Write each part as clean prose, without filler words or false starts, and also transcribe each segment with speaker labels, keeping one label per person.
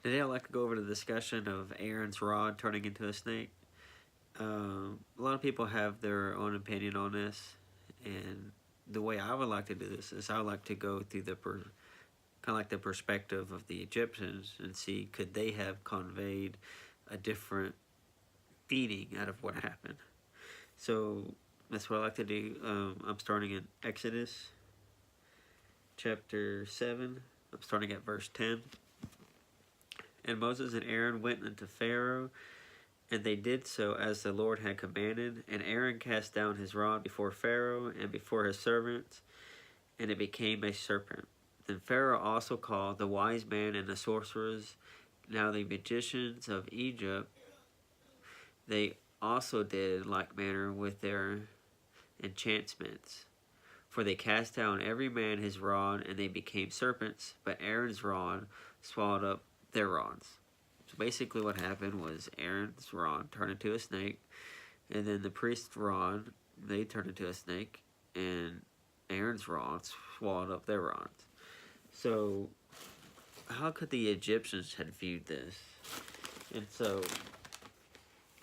Speaker 1: Today I'd like to go over the discussion of Aaron's rod turning into a snake. A lot of people have their own opinion on this, and the way I would like to do this is I would like to go through the kind of like the perspective of the Egyptians and see could they have conveyed a different feeling out of what happened. So that's what I like to do. I'm starting in Exodus chapter 7. I'm starting at verse 10. And Moses and Aaron went unto Pharaoh, and they did so as the Lord had commanded. And Aaron cast down his rod before Pharaoh and before his servants, and it became a serpent. Then Pharaoh also called the wise men and the sorcerers. Now the magicians of Egypt, they also did like manner with their enchantments. For they cast down every man his rod, and they became serpents, but Aaron's rod swallowed up their rods. So basically what happened was Aaron's rod turned into a snake, and then the priest's rod, they turned into a snake, and Aaron's rod swallowed up their rods. So how could the Egyptians have viewed this? And so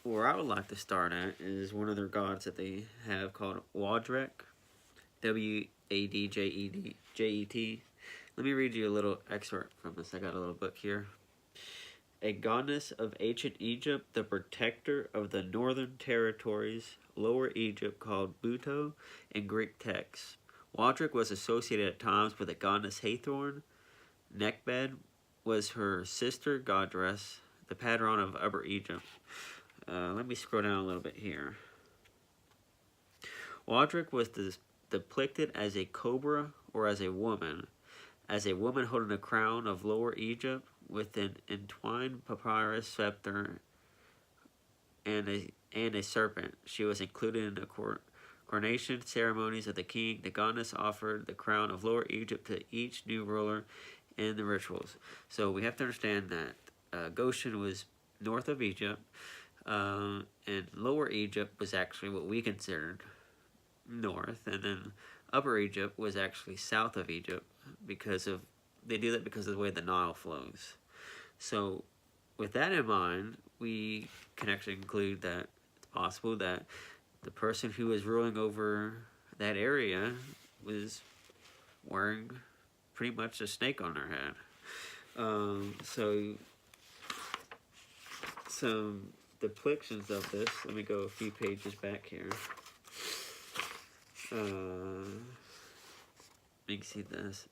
Speaker 1: where I would like to start at is one of their gods that they have called Wadjet, Wadjet. Let me read you a little excerpt from this. I got a little book here. A goddess of ancient Egypt, the protector of the northern territories, Lower Egypt, called Buto in Greek texts. Wadjet was associated at times with the goddess Hathor. Nekhbed was her sister goddess, the patron of Upper Egypt. Let me scroll down a little bit here. Wadjet was depicted as a cobra or as a woman holding a crown of Lower Egypt with an entwined papyrus scepter and a serpent. She was included in the coronation ceremonies of the king. The goddess offered the crown of Lower Egypt to each new ruler in the rituals. So we have to understand that Goshen was north of Egypt, and Lower Egypt was actually what we considered north, and then Upper Egypt was actually south of Egypt they do that because of the way the Nile flows. So with that in mind, we can actually conclude that it's possible that the person who was ruling over that area was wearing pretty much a snake on their head. So some depictions of this, let me go a few pages back here. You can see this,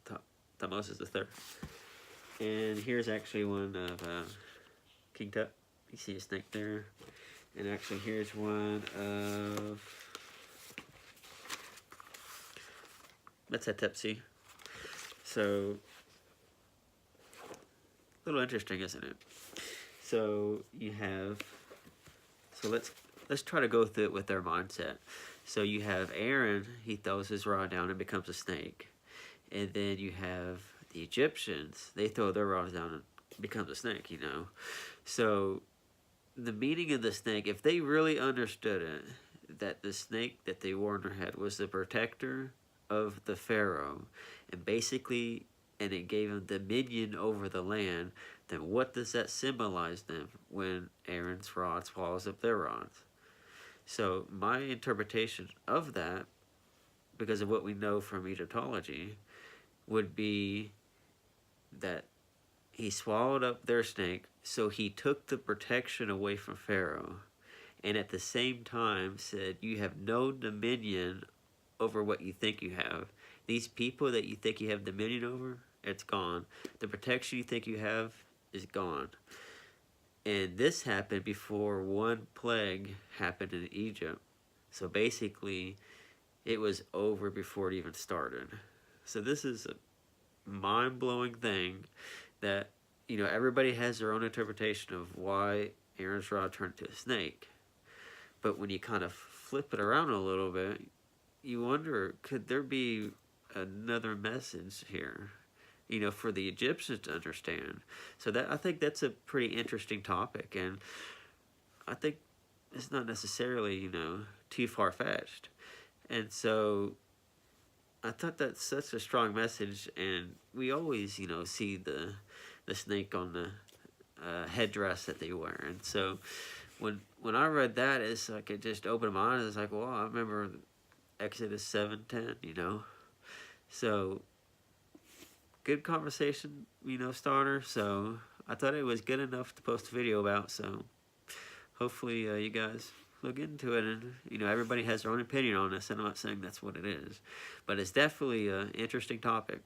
Speaker 1: Thutmose III. And here's actually one of King Tut. You see a snake there. And actually here's one of Tepsi. So, a little interesting, isn't it? So you have, let's try to go through it with their mindset. So you have Aaron, he throws his rod down and becomes a snake. And then you have the Egyptians, they throw their rods down and becomes a snake, you know. So the meaning of the snake, if they really understood it, that the snake that they wore on their head was the protector of the Pharaoh, and it gave him dominion over the land, then what does that symbolize then when Aaron's rod swallows up their rods? So my interpretation of that, because of what we know from Egyptology, would be that he swallowed up their snake, so he took the protection away from Pharaoh, and at the same time said, you have no dominion over what you think you have. These people that you think you have dominion over, it's gone. The protection you think you have is gone. And this happened before one plague happened in Egypt. So basically, it was over before it even started. So this is a mind-blowing thing that, you know, everybody has their own interpretation of why Aaron's rod turned into a snake. But when you kind of flip it around a little bit, you wonder, could there be another message here, you know, for the Egyptians to understand? So that, I think that's a pretty interesting topic, and I think it's not necessarily, you know, too far-fetched. And so I thought that's such a strong message, and we always, you know, see the snake on headdress that they wear. And so when I read that, it's like it just opened my eyes. It's like, well, I remember Exodus 7:10, you know. So good conversation, you know, starter. So I thought it was good enough to post a video about. So hopefully you guys look into it, and you know, everybody has their own opinion on this, and I'm not saying that's what it is, but it's definitely an interesting topic.